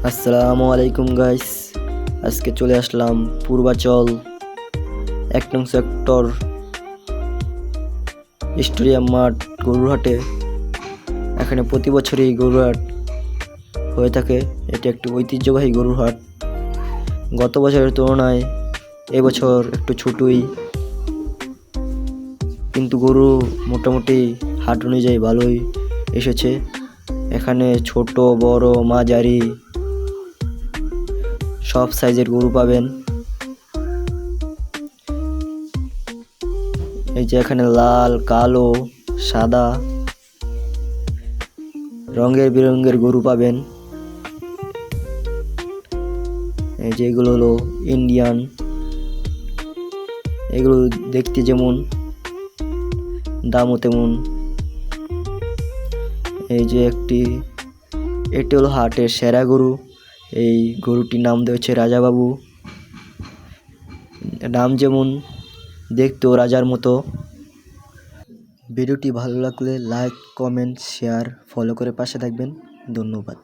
আসসালামু আলাইকুম গাইস, আজকে চলে আসলাম পূর্বাচল ১নং সেক্টর স্টেডিয়াম মাঠ গরুরহাটে। এখানে প্রতি বছরই গরুরহাট হয়ে থাকে। এটি একটি ঐতিহ্যবাহী গরুরহাট। গত বছরের তুলনায় এবছর একটু ছোটই, কিন্তু গরু মোটামুটি হাট অনুযায়ী ভালোই এসেছে। এখানে ছোট বড় মাঝারি সব সাইজের গরু পাবেন। এই যে এখানে লাল, কালো, সাদা রঙের বেরঙের গরু পাবেন। এই যে এগুলো হলো ইন্ডিয়ান, এগুলো দেখতে যেমন দামও তেমন। এই যে এটি হলো হাটের সেরা গরু। এই গরুটির নাম দেওয়া হচ্ছে রাজাবাবু। নাম যেমন, দেখতেও রাজার মতো। ভিডিওটি ভালো লাগলে লাইক, কমেন্ট, শেয়ার, ফলো করে পাশে থাকবেন। ধন্যবাদ।